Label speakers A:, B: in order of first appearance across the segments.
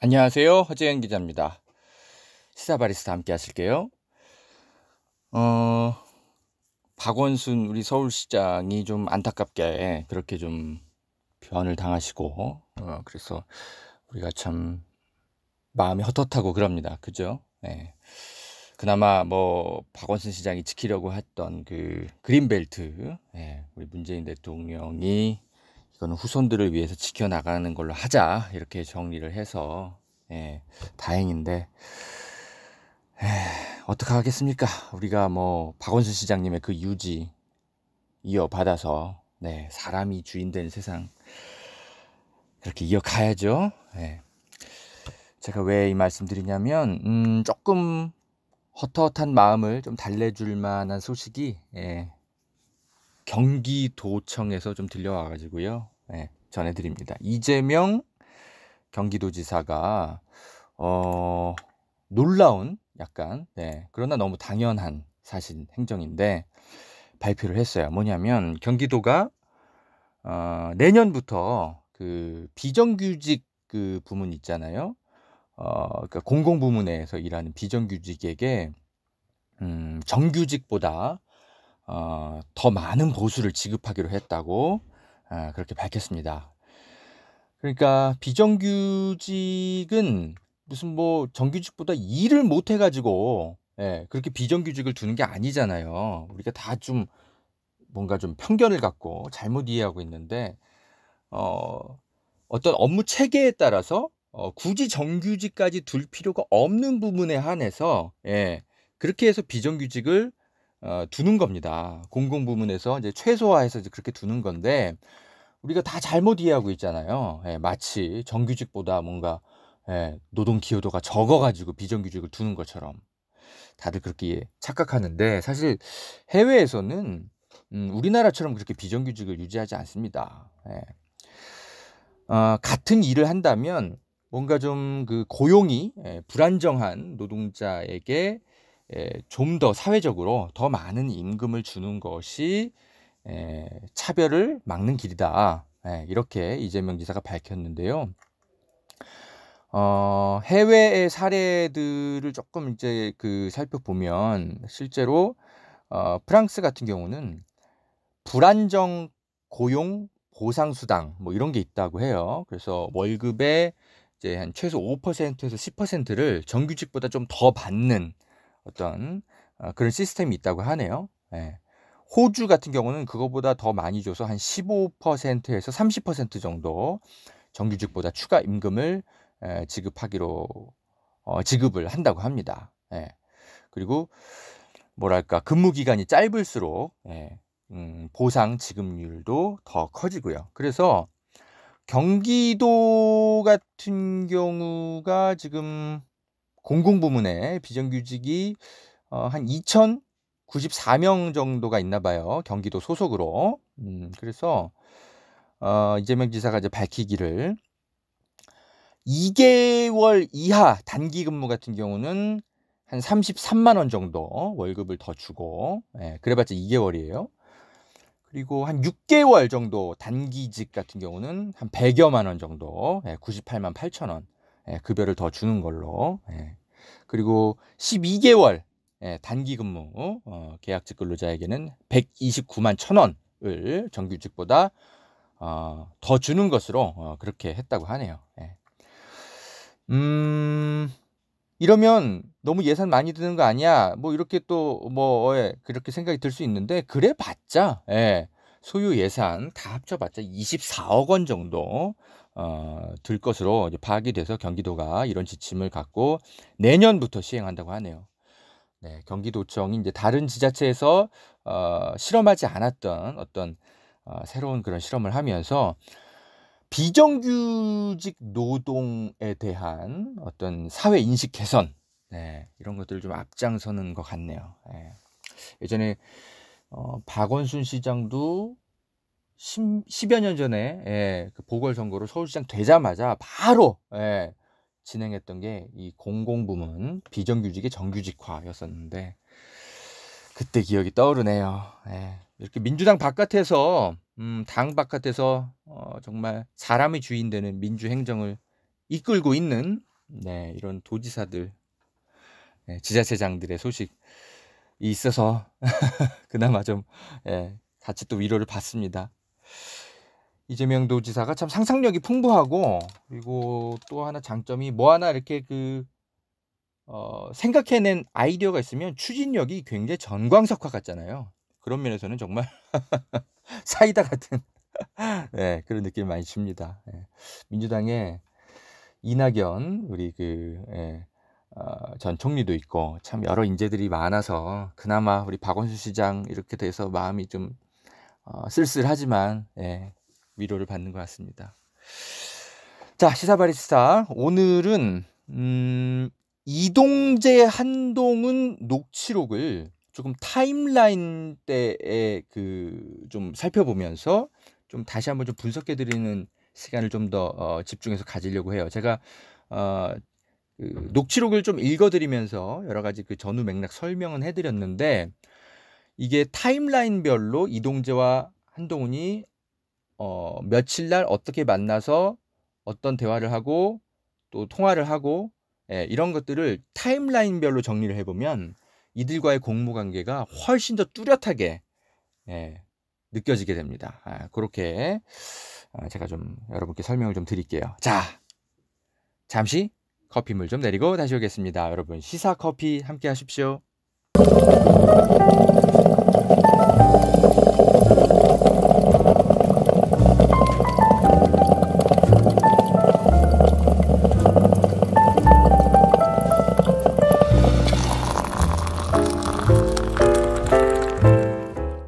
A: 안녕하세요. 허재현 기자입니다. 시사바리스타 함께 하실게요. 어, 박원순 우리 서울시장이 좀 안타깝게 그렇게 좀 변을 당하시고, 그래서 우리가 참 마음이 헛헛하고 그럽니다. 그죠? 네. 그나마 뭐 박원순 시장이 지키려고 했던 그 그린벨트, 우리 문재인 대통령이 이거는 후손들을 위해서 지켜나가는 걸로 하자 이렇게 정리를 해서 다행인데 어떡하겠습니까? 우리가 뭐 박원순 시장님의 그 유지 이어받아서 사람이 주인 된 세상 그렇게 이어가야죠. 제가 왜 이 말씀 드리냐면 조금 헛헛한 마음을 좀 달래줄 만한 소식이 경기도청에서 좀 들려와 가지고요. 전해드립니다. 이재명 경기도지사가 놀라운 약간 그러나 너무 당연한 사실 행정인데 발표를 했어요. 뭐냐면 경기도가 내년부터 그 비정규직 그 부문 있잖아요. 그러니까 공공부문에서 일하는 비정규직에게 정규직보다 더 많은 보수를 지급하기로 했다고 그렇게 밝혔습니다. 그러니까 비정규직은 무슨 뭐 정규직보다 일을 못 해가지고 그렇게 비정규직을 두는 게 아니잖아요. 우리가 다 좀 뭔가 좀 편견을 갖고 잘못 이해하고 있는데 어떤 업무 체계에 따라서 굳이 정규직까지 둘 필요가 없는 부분에 한해서 그렇게 해서 비정규직을 두는 겁니다. 공공부문에서 이제 최소화해서 이제 그렇게 두는 건데 우리가 다 잘못 이해하고 있잖아요. 마치 정규직보다 뭔가 노동 기여도가 적어가지고 비정규직을 두는 것처럼 다들 그렇게 착각하는데 사실 해외에서는 우리나라처럼 그렇게 비정규직을 유지하지 않습니다. 같은 일을 한다면 뭔가 좀 그 고용이 불안정한 노동자에게 좀 더 사회적으로 더 많은 임금을 주는 것이 차별을 막는 길이다. 이렇게 이재명 지사가 밝혔는데요. 해외의 사례들을 조금 이제 그 살펴보면 실제로 프랑스 같은 경우는 불안정 고용 보상수당 뭐 이런 게 있다고 해요. 그래서 월급의 이제 한 최소 5%에서 10%를 정규직보다 좀 더 받는 어떤 그런 시스템이 있다고 하네요. 호주 같은 경우는 그거보다 더 많이 줘서 한 15%에서 30% 정도 정규직보다 추가 임금을 지급하기로 지급을 한다고 합니다. 그리고 뭐랄까 근무 기간이 짧을수록 보상 지급률도 더 커지고요. 그래서 경기도 같은 경우가 지금 공공부문에 비정규직이 한 2,094명 정도가 있나 봐요. 경기도 소속으로. 그래서 이재명 지사가 이제 밝히기를 2개월 이하 단기 근무 같은 경우는 한 33만 원 정도 월급을 더 주고 그래봤자 2개월이에요. 그리고 한 6개월 정도 단기직 같은 경우는 한 100여만 원 정도 98만 8천 원 급여를 더 주는 걸로 그리고 12개월 단기 근무 계약직 근로자에게는 129만 1천 원을 정규직보다 더 주는 것으로 그렇게 했다고 하네요. 이러면 너무 예산 많이 드는 거 아니야? 뭐 이렇게 또 뭐 그렇게 생각이 들 수 있는데 그래 봤자 소요 예산 다 합쳐봤자 24억 원 정도 들 것으로 이제 파악이 돼서 경기도가 이런 지침을 갖고 내년부터 시행한다고 하네요. 경기도청이 이제 다른 지자체에서 실험하지 않았던 어떤 새로운 그런 실험을 하면서 비정규직 노동에 대한 어떤 사회 인식 개선 이런 것들을 좀 앞장서는 것 같네요. 예전에 박원순 시장도 10여 년 전에 그 보궐선거로 서울시장 되자마자 바로 진행했던 게 이 공공부문 비정규직의 정규직화였었는데 그때 기억이 떠오르네요. 이렇게 민주당 바깥에서 당 바깥에서 정말 사람이 주인 되는 민주행정을 이끌고 있는 네, 이런 도지사들, 네, 지자체장들의 소식이 있어서 그나마 좀 같이 또 위로를 받습니다. 이재명 도지사가 참 상상력이 풍부하고, 그리고 또 하나 장점이 뭐 하나 이렇게 생각해낸 아이디어가 있으면 추진력이 굉장히 전광석화 같잖아요. 그런 면에서는 정말 사이다 같은 네, 그런 느낌을 많이 줍니다. 민주당에 이낙연 우리 전 총리도 있고 참 여러 인재들이 많아서 그나마 우리 박원순 시장 이렇게 돼서 마음이 좀 쓸쓸하지만 위로를 받는 것 같습니다. 자, 시사바리스타 오늘은 이동재 한동훈 녹취록을 조금 타임라인 때에 좀 살펴보면서 좀 다시 한번 좀 분석해 드리는 시간을 좀 더 집중해서 가지려고 해요. 제가 녹취록을 좀 읽어 드리면서 여러 가지 전후 맥락 설명은 해 드렸는데, 이게 타임라인별로 이동재와 한동훈이 며칠 날 어떻게 만나서 어떤 대화를 하고 또 통화를 하고 이런 것들을 타임라인별로 정리를 해보면 이들과의 공모 관계가 훨씬 더 뚜렷하게 느껴지게 됩니다. 그렇게 제가 좀 여러분께 설명을 좀 드릴게요. 자, 잠시 커피물 좀 내리고 다시 오겠습니다. 여러분, 시사 커피 함께 하십시오.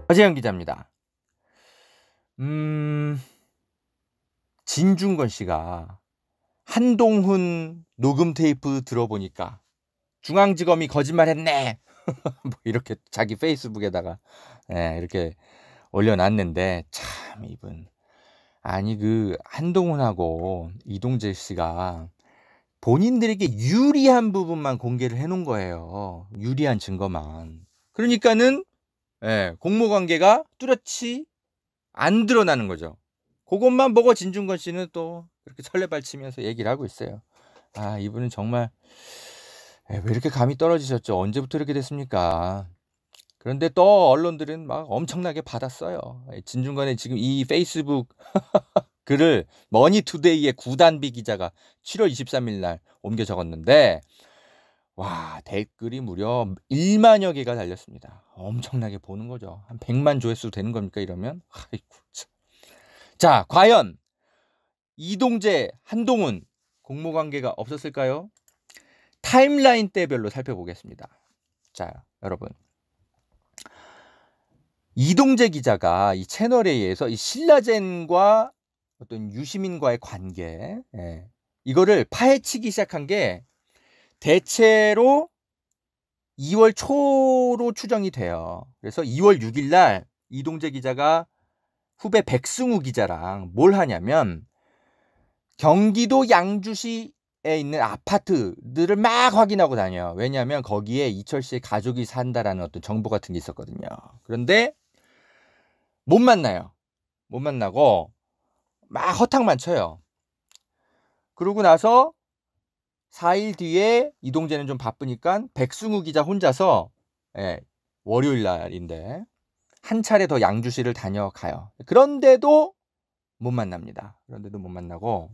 A: 허재영 기자입니다. 진중권 씨가 한동훈 녹음 테이프 들어보니까 중앙지검이 거짓말했네. 뭐 이렇게 자기 페이스북에다가 이렇게 올려놨는데, 참 이분, 아니 한동훈하고 이동재 씨가 본인들에게 유리한 부분만 공개를 해놓은 거예요. 유리한 증거만. 그러니까는 공모관계가 뚜렷이 안 드러나는 거죠. 그것만 보고 진중권 씨는 또 그렇게 설레발치면서 얘기를 하고 있어요. 이분은 정말 왜 이렇게 감이 떨어지셨죠? 언제부터 이렇게 됐습니까? 그런데 또 언론들은 막 엄청나게 받았어요. 진중권의 지금 이 페이스북 글을 머니투데이의 구단비 기자가 7월 23일 날 옮겨 적었는데, 와, 댓글이 무려 1만여 개가 달렸습니다. 엄청나게 보는 거죠. 한 100만 조회수 되는 겁니까, 이러면? 아이고, 참. 자, 과연 이동재, 한동훈 공모관계가 없었을까요? 타임라인 때별로 살펴보겠습니다. 자, 여러분, 이동재 기자가 이 채널A에서 이 신라젠과 어떤 유시민과의 관계, 이거를 파헤치기 시작한 게 대체로 2월 초로 추정이 돼요. 그래서 2월 6일 날 이동재 기자가 후배 백승우 기자랑 뭘 하냐면 경기도 양주시에 있는 아파트들을 막 확인하고 다녀요. 왜냐하면 거기에 이철 씨의 가족이 산다라는 어떤 정보 같은 게 있었거든요. 그런데 못 만나요. 못 만나고 막 허탕만 쳐요. 그러고 나서 4일 뒤에 이동재는 좀 바쁘니까 백승우 기자 혼자서 월요일 날인데 한 차례 더 양주시를 다녀가요. 그런데도 못 만납니다. 그런데도 못 만나고,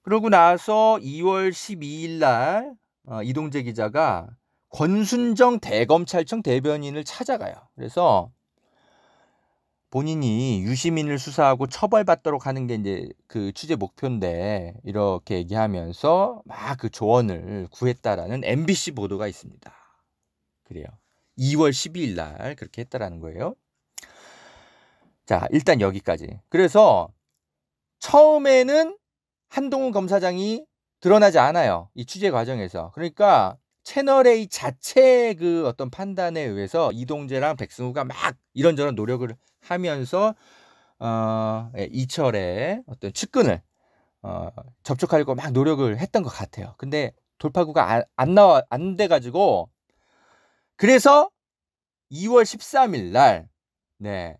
A: 그러고 나서 2월 12일 날 이동재 기자가 권순정 대검찰청 대변인을 찾아가요. 그래서 본인이 유시민을 수사하고 처벌받도록 하는 게 이제 그 취재 목표인데, 이렇게 얘기하면서 막 그 조언을 구했다라는 MBC 보도가 있습니다. 그래요. 2월 12일 날 그렇게 했다라는 거예요. 자, 일단 여기까지. 그래서 처음에는 한동훈 검사장이 드러나지 않아요. 이 취재 과정에서. 그러니까 채널A 자체 그 어떤 판단에 의해서 이동재랑 백승우가 막 이런저런 노력을 하면서 이철의 어떤 측근을 접촉하려고 막 노력을 했던 것 같아요. 근데 돌파구가 안 돼가지고, 그래서 2월 13일 날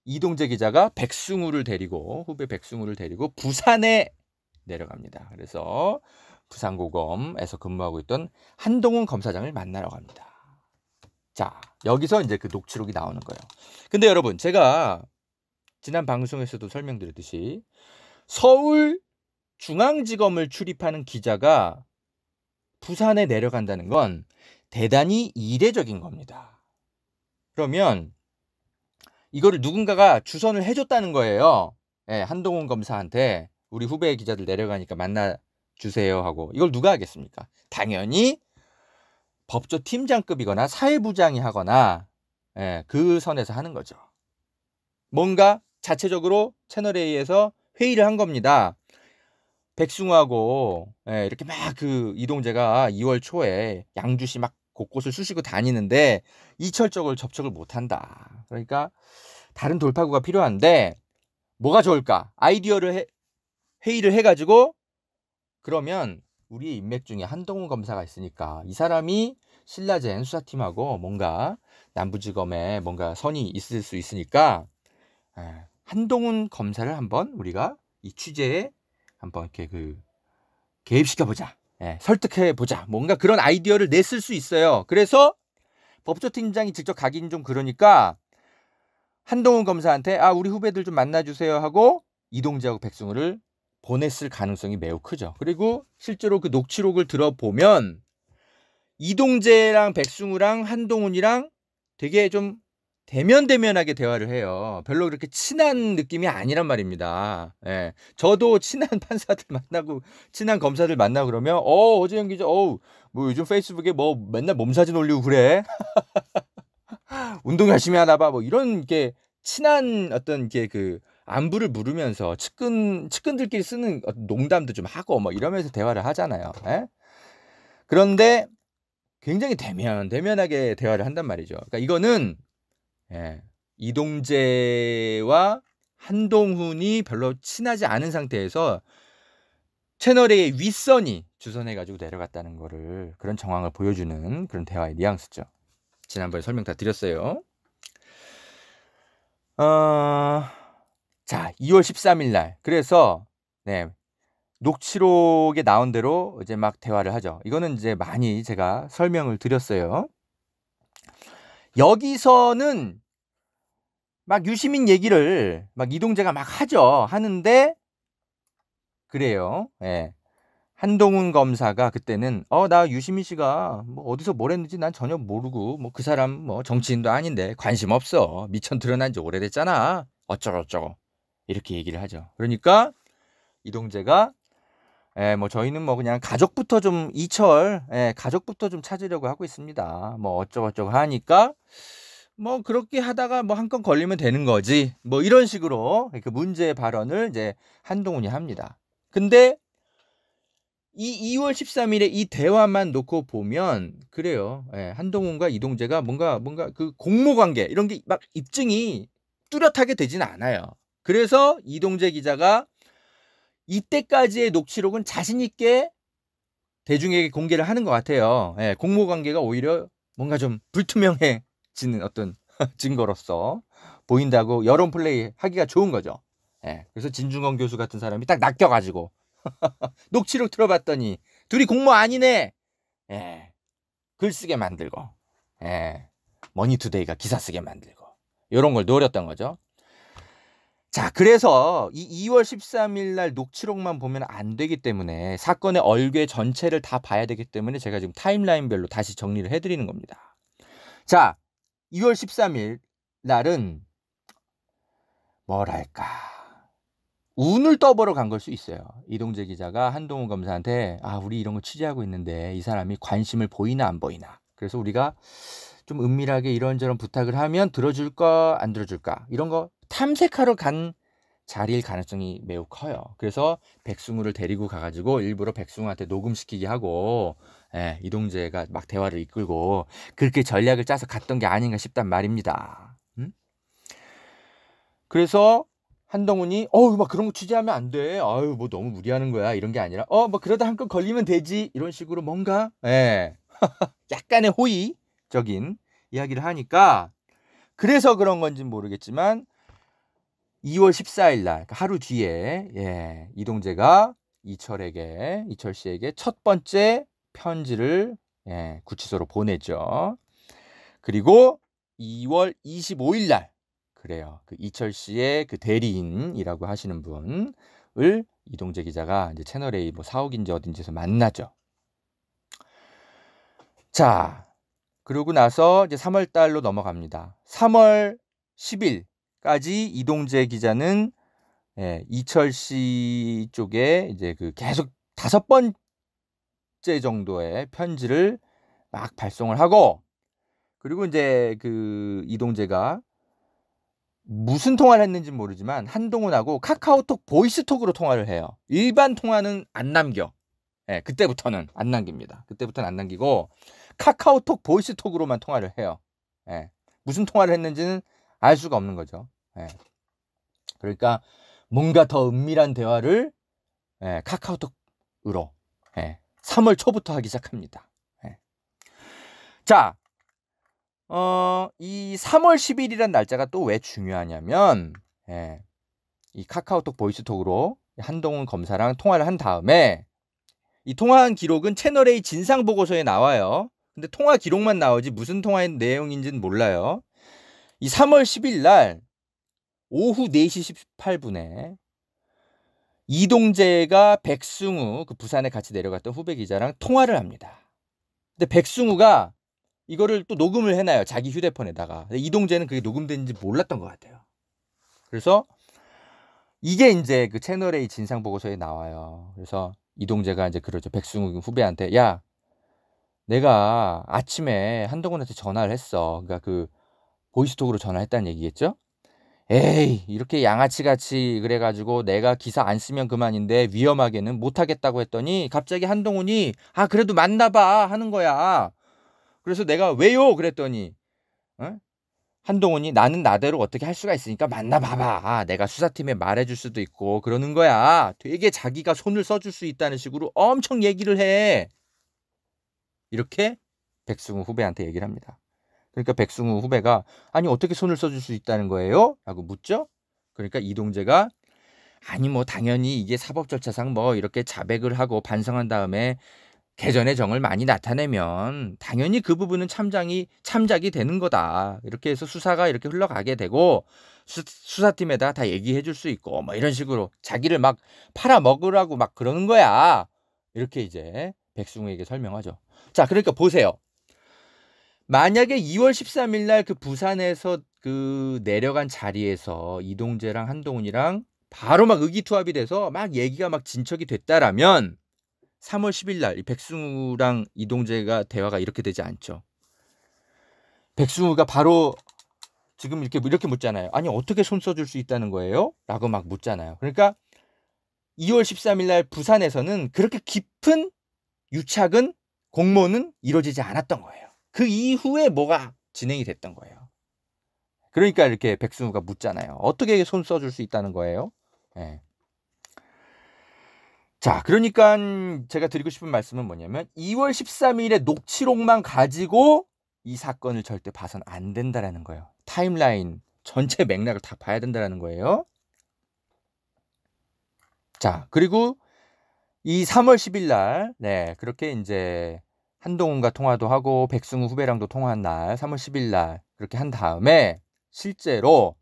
A: 이동재 기자가 백승우를 데리고, 후배 백승우를 데리고 부산에 내려갑니다. 그래서 부산고검에서 근무하고 있던 한동훈 검사장을 만나러 갑니다. 자, 여기서 이제 그 녹취록이 나오는 거예요. 근데 여러분, 제가 지난 방송에서도 설명드렸듯이 서울중앙지검을 출입하는 기자가 부산에 내려간다는 건 대단히 이례적인 겁니다. 그러면 이거를 누군가가 주선을 해줬다는 거예요. 예, 한동훈 검사한테 우리 후배 기자들 내려가니까 만나주세요 하고. 이걸 누가 하겠습니까? 당연히 법조팀장급이거나 사회부장이 하거나, 예, 그 선에서 하는 거죠. 뭔가 자체적으로 채널A에서 회의를 한 겁니다. 백승우하고, 예, 이렇게 막 그 이동재가 2월 초에 양주시 막 곳곳을 쑤시고 다니는데 이철적으로 접촉을 못한다. 그러니까 다른 돌파구가 필요한데 뭐가 좋을까? 아이디어를 회의를 해가지고, 그러면 우리 인맥 중에 한동훈 검사가 있으니까 이 사람이 신라젠 수사팀하고 뭔가 남부지검에 뭔가 선이 있을 수 있으니까, 한동훈 검사를 한번 우리가 이 취재에 한번 이렇게 그 개입시켜보자, 설득해보자, 뭔가 그런 아이디어를 냈을 수 있어요. 그래서 법조팀장이 직접 가긴 좀 그러니까 한동훈 검사한테 우리 후배들 좀 만나주세요 하고 이동재하고 백승우를 보냈을 가능성이 매우 크죠. 그리고 실제로 그 녹취록을 들어보면 이동재랑 백승우랑 한동훈이랑 되게 좀 대면대면하게 대화를 해요. 별로 그렇게 친한 느낌이 아니란 말입니다. 예. 저도 친한 판사들 만나고 친한 검사들 만나고 그러면 어제영 기자 뭐 요즘 페이스북에 뭐 맨날 몸 사진 올리고 그래? 운동 열심히 하나 봐. 뭐 이런 게 친한 어떤 게 그 안부를 물으면서 측근들끼리 쓰는 농담도 좀 하고 뭐 이러면서 대화를 하잖아요. 예? 그런데 굉장히 대면하게 대화를 한단 말이죠. 그러니까 이거는, 이동재와 한동훈이 별로 친하지 않은 상태에서 채널의 윗선이 주선해가지고 내려갔다는 거를, 그런 정황을 보여주는 그런 대화의 뉘앙스죠. 지난번에 설명 다 드렸어요. 자, 2월 13일 날. 그래서, 녹취록에 나온 대로 이제 막 대화를 하죠. 이거는 이제 많이 제가 설명을 드렸어요. 여기서는 막 유시민 얘기를 막 이동재가 막 하는데, 그래요. 한동훈 검사가 그때는 나 유시민 씨가 뭐 어디서 뭘 했는지 난 전혀 모르고 뭐 그 사람 뭐 정치인도 아닌데 관심 없어. 미천 드러난 지 오래됐잖아. 어쩌고저쩌고 이렇게 얘기를 하죠. 그러니까 이동재가 뭐 저희는 뭐 그냥 가족부터 좀 가족부터 좀 찾으려고 하고 있습니다. 뭐 어쩌고저쩌고 하니까 뭐 그렇게 하다가 뭐 한 건 걸리면 되는 거지. 뭐 이런 식으로 그 문제 발언을 이제 한동훈이 합니다. 근데 이 2월 13일에 이 대화만 놓고 보면 그래요. 한동훈과 이동재가 뭔가 그 공모 관계 이런 게 막 입증이 뚜렷하게 되진 않아요. 그래서 이동재 기자가 이때까지의 녹취록은 자신 있게 대중에게 공개를 하는 것 같아요. 공모 관계가 오히려 뭔가 좀 불투명해지는 어떤 증거로서 보인다고 여론 플레이 하기가 좋은 거죠. 그래서 진중권 교수 같은 사람이 딱 낚여가지고 녹취록 들어봤더니 둘이 공모 아니네. 글 쓰게 만들고, 머니투데이가 기사 쓰게 만들고 이런 걸 노렸던 거죠. 자, 그래서 이 2월 13일 날 녹취록만 보면 안 되기 때문에 사건의 얼궤 전체를 다 봐야 되기 때문에 제가 지금 타임라인별로 다시 정리를 해드리는 겁니다. 자, 2월 13일 날은 뭐랄까 운을 떠보러 간 걸 수 있어요. 이동재 기자가 한동훈 검사한테 우리 이런 거 취재하고 있는데 이 사람이 관심을 보이나 안 보이나. 그래서 우리가 좀 은밀하게 이런저런 부탁을 하면 들어줄까 안 들어줄까 이런 거 탐색하러 간 자리일 가능성이 매우 커요. 그래서 백승우를 데리고 가가지고 일부러 백승우한테 녹음시키게 하고 이동재가 막 대화를 이끌고 그렇게 전략을 짜서 갔던 게 아닌가 싶단 말입니다. 그래서 한동훈이 막 그런 거 취재하면 안 돼. 뭐 너무 무리하는 거야. 이런 게 아니라 뭐 그러다 한 건 걸리면 되지. 이런 식으로 뭔가 약간의 호의적인 이야기를 하니까 그래서 그런 건지 모르겠지만 2월 14일 날 하루 뒤에 이동재가 이철 씨에게 첫 번째 편지를 구치소로 보내죠. 그리고 2월 25일 날 그래요. 그 이철 씨의 그 대리인이라고 하시는 분을 이동재 기자가 이제 채널A 뭐 사옥인지 어딘지에서 만나죠. 자, 그러고 나서 이제 3월 달로 넘어갑니다. 3월 10일까지 이동재 기자는 이철 씨 쪽에 이제 그 계속 5번째 정도의 편지를 막 발송을 하고, 그리고 이제 그 이동재가 무슨 통화를 했는지 모르지만 한동훈하고 카카오톡 보이스톡으로 통화를 해요. 일반 통화는 안 남겨. 그때부터는 안 남깁니다. 그때부터는 안 남기고 카카오톡 보이스톡으로만 통화를 해요. 무슨 통화를 했는지는 알 수가 없는 거죠. 그러니까 뭔가 더 은밀한 대화를 카카오톡으로 3월 초부터 하기 시작합니다. 자, 이 3월 10일이란 날짜가 또 왜 중요하냐면 이 카카오톡 보이스톡으로 한동훈 검사랑 통화를 한 다음에 이 통화한 기록은 채널A 진상보고서에 나와요. 근데 통화 기록만 나오지 무슨 통화의 내용인지는 몰라요. 이 3월 10일 날 오후 4시 18분에 이동재가 백승우, 그 부산에 같이 내려갔던 후배 기자랑 통화를 합니다. 근데 백승우가 이거를 또 녹음을 해놔요. 자기 휴대폰에다가. 이동재는 그게 녹음된지 몰랐던 것 같아요. 그래서 이게 이제 그 채널A 진상보고서에 나와요. 그래서 이동재가 이제 그러죠. 백승우 후배한테, 야, 내가 아침에 한동훈한테 전화를 했어. 그러니까 그 보이스톡으로 전화했다는 얘기겠죠? 에이, 이렇게 양아치같이 그래가지고 내가 기사 안 쓰면 그만인데 위험하게는 못하겠다고 했더니 갑자기 한동훈이 그래도 만나봐 하는 거야. 그래서 내가 왜요? 그랬더니 한동훈이 나는 나대로 어떻게 할 수가 있으니까 만나봐봐. 내가 수사팀에 말해줄 수도 있고 그러는 거야. 되게 자기가 손을 써줄 수 있다는 식으로 엄청 얘기를 해. 이렇게 백승우 후배한테 얘기를 합니다. 그러니까 백승우 후배가 아니 어떻게 손을 써줄 수 있다는 거예요? 라고 묻죠. 그러니까 이동재가 아니 뭐 당연히 이게 사법 절차상 뭐 이렇게 자백을 하고 반성한 다음에 개전의 정을 많이 나타내면 당연히 그 부분은 참작이 되는 거다. 이렇게 해서 수사가 이렇게 흘러가게 되고 수사팀에다 다 얘기해 줄 수 있고 뭐 이런 식으로 자기를 막 팔아먹으라고 막 그러는 거야. 이렇게 이제 백승우에게 설명하죠. 자, 그러니까 보세요. 만약에 2월 13일 날 그 부산에서 그 내려간 자리에서 이동재랑 한동훈이랑 바로 막 의기투합이 돼서 막 얘기가 막 진척이 됐다라면 3월 10일 날 이 백승우랑 이동재가 대화가 이렇게 되지 않죠. 백승우가 바로 지금 이렇게 묻잖아요. 아니 어떻게 손 써줄 수 있다는 거예요? 라고 막 묻잖아요. 그러니까 2월 13일 날 부산에서는 그렇게 깊은 유착은 공모는 이루어지지 않았던 거예요. 그 이후에 뭐가 진행이 됐던 거예요. 그러니까 이렇게 백승우가 묻잖아요. 어떻게 손 써줄 수 있다는 거예요? 자, 그러니까 제가 드리고 싶은 말씀은 뭐냐면 2월 13일에 녹취록만 가지고 이 사건을 절대 봐선 안 된다라는 거예요. 타임라인 전체 맥락을 다 봐야 된다라는 거예요. 자, 그리고 이 3월 10일 날 그렇게 이제 한동훈과 통화도 하고 백승우 후배랑도 통화한 날 3월 10일 날 그렇게 한 다음에 실제로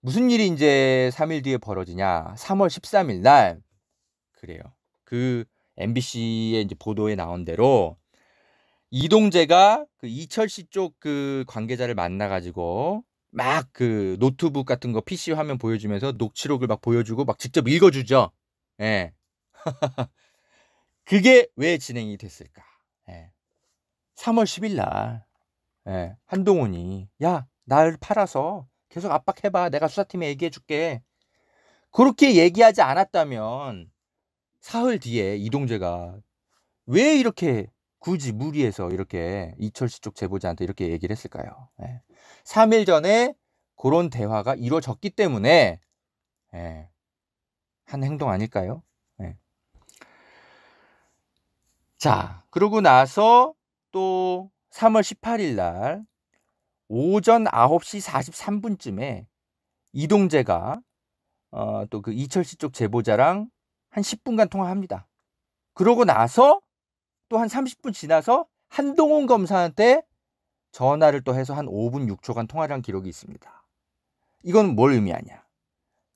A: 무슨 일이 이제 3일 뒤에 벌어지냐? 3월 13일 날 그래요. 그 MBC의 이제 보도에 나온 대로 이동재가 그 이철 씨 쪽 그 관계자를 만나가지고 막 그 노트북 같은 거 PC 화면 보여주면서 녹취록을 막 보여주고 막 직접 읽어주죠. 그게 왜 진행이 됐을까? 3월 10일 날 한동훈이 야, 날 팔아서 계속 압박해봐. 내가 수사팀에 얘기해줄게. 그렇게 얘기하지 않았다면 사흘 뒤에 이동재가 왜 이렇게 굳이 무리해서 이렇게 이철 씨 쪽 제보자한테 이렇게 얘기를 했을까요? 3일 전에 그런 대화가 이루어졌기 때문에 한 행동 아닐까요? 자, 그러고 나서 또 3월 18일 날 오전 9시 43분쯤에 이동재가 또 그 이철 씨 쪽 제보자랑 한 10분간 통화합니다. 그러고 나서 또 한 30분 지나서 한동훈 검사한테 전화를 또 해서 한 5분 6초간 통화를 한 기록이 있습니다. 이건 뭘 의미하냐?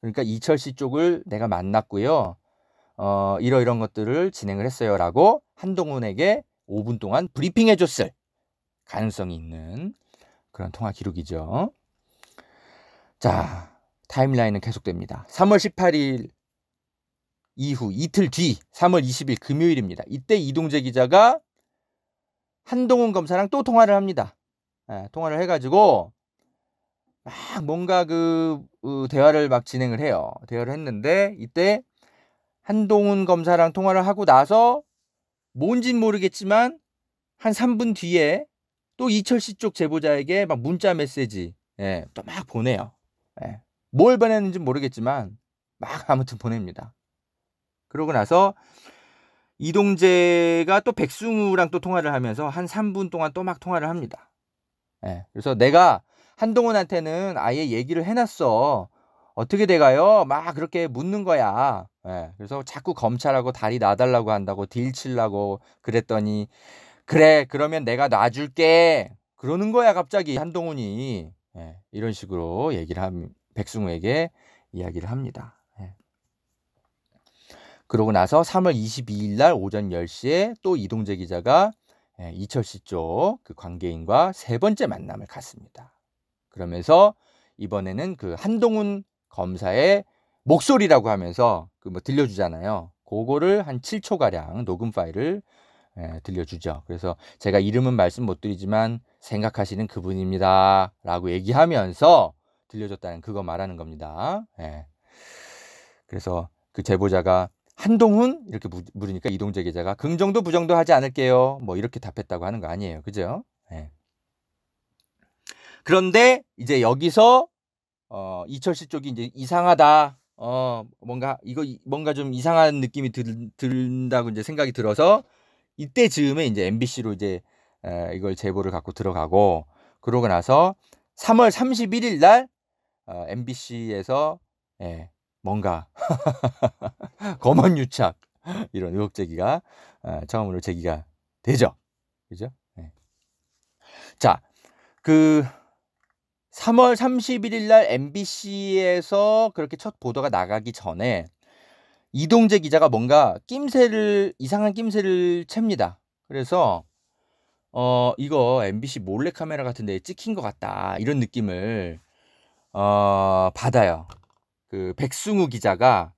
A: 그러니까 이철 씨 쪽을 내가 만났고요. 이런 것들을 진행을 했어요라고 한동훈에게 5분 동안 브리핑해줬을 가능성이 있는 그런 통화 기록이죠. 자, 타임라인은 계속됩니다. 3월 18일 이후 이틀 뒤 3월 20일 금요일입니다. 이때 이동재 기자가 한동훈 검사랑 또 통화를 합니다. 통화를 해가지고 막 뭔가 대화를 막 진행을 해요. 대화를 했는데 이때 한동훈 검사랑 통화를 하고 나서 뭔진 모르겠지만 한 3분 뒤에 또 이철 씨 쪽 제보자에게 막 문자 메시지 또 막 보내요. 뭘 보냈는지 모르겠지만 막 아무튼 보냅니다. 그러고 나서 이동재가 또 백승우랑 또 통화를 하면서 한 3분 동안 또 막 통화를 합니다. 그래서 내가 한동훈한테는 아예 얘기를 해놨어. 어떻게 돼가요? 막 그렇게 묻는 거야. 그래서 자꾸 검찰하고 다리 놔달라고 한다고 딜 치려고 그랬더니 그래 그러면 내가 놔줄게 그러는 거야 갑자기 한동훈이. 이런 식으로 백승우에게 이야기를 합니다. 그러고 나서 3월 22일 날 오전 10시에 또 이동재 기자가 이철 씨 쪽 그 관계인과 세 번째 만남을 갖습니다. 그러면서 이번에는 그 한동훈 검사의 목소리라고 하면서 뭐 들려주잖아요. 그거를 한 7초가량 녹음 파일을 들려주죠. 그래서 제가 이름은 말씀 못 드리지만 생각하시는 그분입니다 라고 얘기하면서 들려줬다는 그거 말하는 겁니다. 그래서 그 제보자가 한동훈? 이렇게 물으니까 이동재 기자가 긍정도 부정도 하지 않을게요. 뭐 이렇게 답했다고 하는 거 아니에요. 그죠? 그런데 이제 여기서 이철 씨 쪽이 이제 이상하다. 뭔가 좀 이상한 느낌이 든다고 이제 생각이 들어서 이때 즈음에 이제 MBC로 이제 이걸 제보를 갖고 들어가고 그러고 나서 3월 31일 날 MBC에서 뭔가 검언 유착 이런 의혹 제기가 처음으로 제기가 되죠. 그죠? 자, 3월 31일 날 MBC에서 그렇게 첫 보도가 나가기 전에 이동재 기자가 뭔가 이상한 낌새를 챕니다. 그래서 이거 MBC 몰래카메라 같은 데에 찍힌 것 같다. 이런 느낌을 받아요. 그 백승우 기자가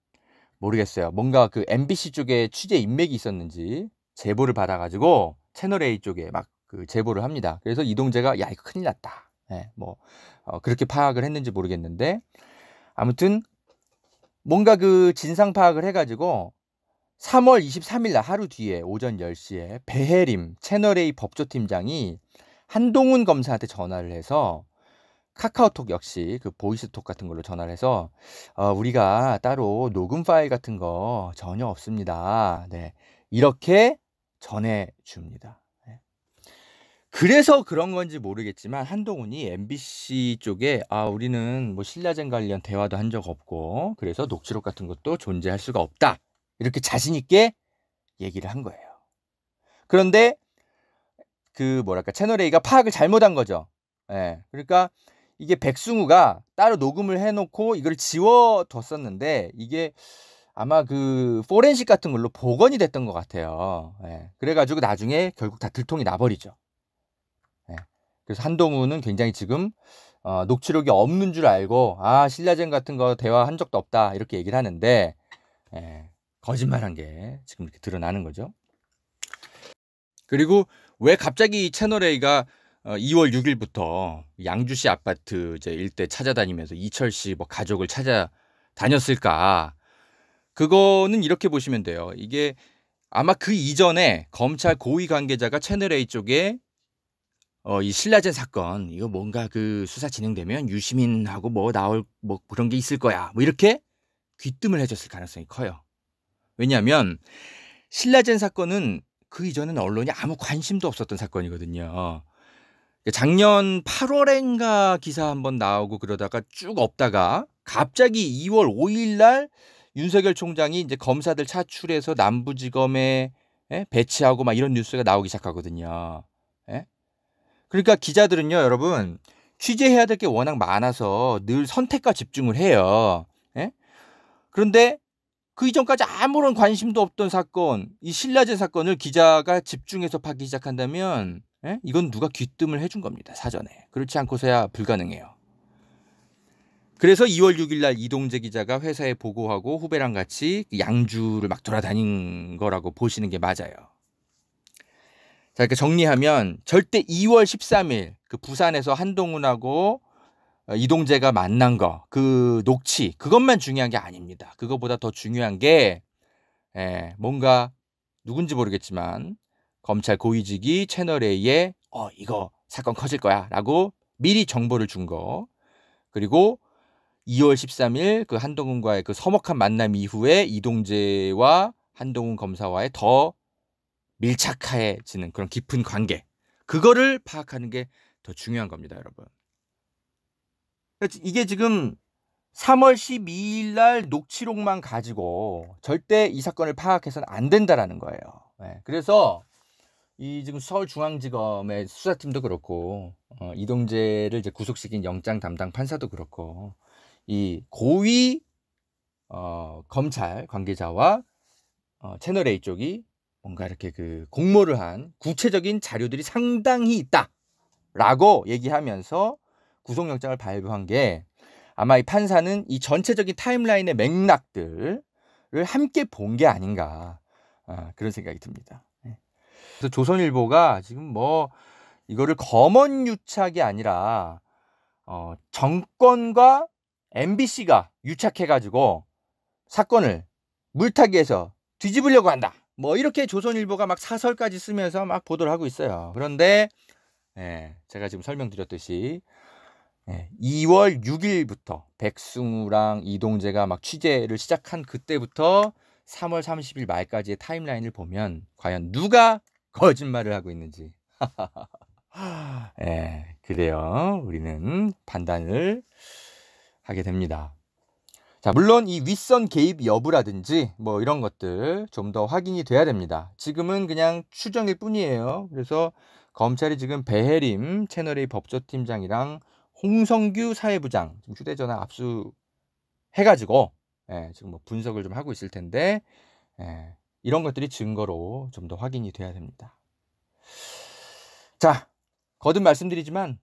A: 모르겠어요. 뭔가 그 MBC 쪽에 취재 인맥이 있었는지 제보를 받아가지고 채널A 쪽에 막 그 제보를 합니다. 그래서 이동재가 야 이거 큰일 났다. 그렇게 파악을 했는지 모르겠는데 아무튼 뭔가 그 진상 파악을 해가지고 3월 23일 날 하루 뒤에 오전 10시에 배혜림 채널A 법조팀장이 한동훈 검사한테 전화를 해서 카카오톡 역시 그 보이스톡 같은 걸로 전화를 해서 우리가 따로 녹음 파일 같은 거 전혀 없습니다. 이렇게 전해줍니다. 그래서 그런 건지 모르겠지만 한동훈이 MBC 쪽에 우리는 뭐 신라젠 관련 대화도 한 적 없고 그래서 녹취록 같은 것도 존재할 수가 없다. 이렇게 자신 있게 얘기를 한 거예요. 그런데 채널A가 파악을 잘못한 거죠. 그러니까 이게 백승우가 따로 녹음을 해놓고 이걸 지워뒀었는데 이게 아마 그 포렌식 같은 걸로 복원이 됐던 것 같아요. 그래가지고 나중에 결국 다 들통이 나버리죠. 그래서 한동훈은 굉장히 지금 녹취록이 없는 줄 알고 신라젠 같은 거 대화한 적도 없다 이렇게 얘기를 하는데 거짓말한 게 지금 이렇게 드러나는 거죠. 그리고 왜 갑자기 채널A가 2월 6일부터 양주시 아파트 이제 일대 찾아다니면서 이철 씨 뭐 가족을 찾아다녔을까? 그거는 이렇게 보시면 돼요. 이게 아마 그 이전에 검찰 고위 관계자가 채널A 쪽에 이 신라젠 사건 이거 뭔가 그 수사 진행되면 유시민하고 뭐 나올 뭐 그런 게 있을 거야. 뭐 이렇게 귀뜸을 해줬을 가능성이 커요. 왜냐하면 신라젠 사건은 그 이전에는 언론이 아무 관심도 없었던 사건이거든요. 작년 8월엔가 기사 한번 나오고 그러다가 쭉 없다가 갑자기 2월 5일 날 윤석열 총장이 이제 검사들 차출해서 남부지검에 배치하고 막 이런 뉴스가 나오기 시작하거든요. 예? 그러니까 기자들은요, 여러분, 취재해야 될 게 워낙 많아서 늘 선택과 집중을 해요. 예? 그런데 그 이전까지 아무런 관심도 없던 사건, 이 신라제 사건을 기자가 집중해서 파기 시작한다면 이건 누가 귀뜸을 해준 겁니다. 사전에. 그렇지 않고서야 불가능해요. 그래서 2월 6일 날 이동재 기자가 회사에 보고하고 후배랑 같이 양주를 막 돌아다닌 거라고 보시는 게 맞아요. 자, 이렇게 정리하면 절대 2월 13일 그 부산에서 한동훈하고 이동재가 만난 거, 그 녹취, 그것만 중요한 게 아닙니다. 그거보다 더 중요한 게 뭔가 누군지 모르겠지만 검찰 고위직이 채널A에 이거 사건 커질 거야 라고 미리 정보를 준 거, 그리고 2월 13일 그 한동훈과의 그 서먹한 만남 이후에 이동재와 한동훈 검사와의 더 밀착해지는 그런 깊은 관계, 그거를 파악하는 게 더 중요한 겁니다, 여러분. 이게 지금 3월 12일 날 녹취록만 가지고 절대 이 사건을 파악해서는 안 된다라는 거예요. 그래서 이 지금 서울중앙지검의 수사팀도 그렇고 이동재를 이제 구속시킨 영장 담당 판사도 그렇고 이 고위 검찰 관계자와 채널A 쪽이 뭔가 이렇게 그 공모를 한 구체적인 자료들이 상당히 있다라고 얘기하면서 구속영장을 발부한 게, 아마 이 판사는 이 전체적인 타임라인의 맥락들을 함께 본 게 아닌가, 그런 생각이 듭니다. 그래서 조선일보가 지금 뭐 이거를 검언유착이 아니라 정권과 MBC가 유착해가지고 사건을 물타기해서 뒤집으려고 한다, 뭐 이렇게 조선일보가 막 사설까지 쓰면서 막 보도를 하고 있어요. 그런데 제가 지금 설명드렸듯이 2월 6일부터 백승우랑 이동재가 막 취재를 시작한 그때부터 3월 30일 말까지의 타임라인을 보면 과연 누가 거짓말을 하고 있는지 그래요. 우리는 판단을 하게 됩니다. 자, 물론 이 윗선 개입 여부라든지 뭐 이런 것들 좀 더 확인이 돼야 됩니다. 지금은 그냥 추정일 뿐이에요. 그래서 검찰이 지금 배혜림 채널A 법조팀장이랑 홍성규 사회부장 지금 휴대전화 압수해가지고 지금 뭐 분석을 좀 하고 있을 텐데 이런 것들이 증거로 좀 더 확인이 돼야 됩니다. 자, 거듭 말씀드리지만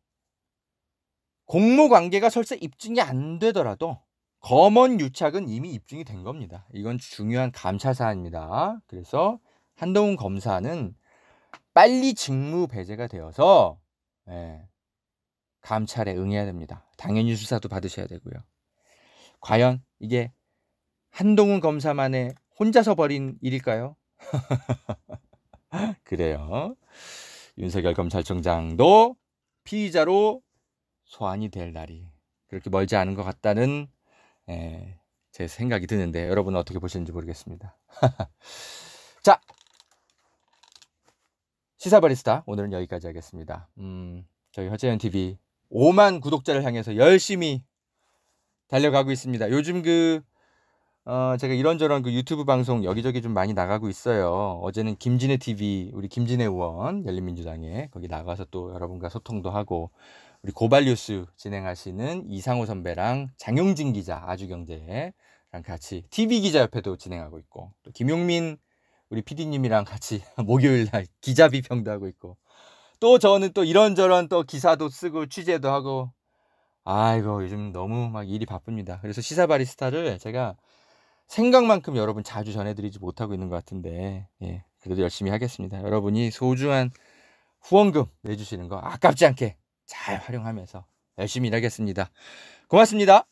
A: 공모관계가 설사 입증이 안 되더라도 검언 유착은 이미 입증이 된 겁니다. 이건 중요한 감찰 사안입니다. 그래서 한동훈 검사는 빨리 직무 배제가 되어서 감찰에 응해야 됩니다. 당연히 수사도 받으셔야 되고요. 과연 이게 한동훈 검사만의 혼자서 벌인 일일까요? 그래요. 윤석열 검찰총장도 피의자로 소환이 될 날이 그렇게 멀지 않은 것 같다는 제 생각이 드는데, 여러분은 어떻게 보시는지 모르겠습니다. 자, 시사바리스타 오늘은 여기까지 하겠습니다. 저희 허재현TV 5만 구독자를 향해서 열심히 달려가고 있습니다. 요즘 제가 이런저런 유튜브 방송 여기저기 좀 많이 나가고 있어요. 어제는 김진애 TV, 우리 김진애 의원, 열린민주당에 거기 나가서 또 여러분과 소통도 하고, 우리 고발뉴스 진행하시는 이상호 선배랑 장용진 기자, 아주경제랑 같이 TV 기자협회도 진행하고 있고, 또 김용민 우리 PD님이랑 같이 목요일 날 기자 비평도 하고 있고, 또 저는 또 이런저런 또 기사도 쓰고 취재도 하고, 아이고 요즘 너무 막 일이 바쁩니다. 그래서 시사바리스타를 제가 생각만큼 여러분 자주 전해드리지 못하고 있는 것 같은데, 그래도 열심히 하겠습니다. 여러분이 소중한 후원금 내주시는 거 아깝지 않게 잘 활용하면서 열심히 일하겠습니다. 고맙습니다.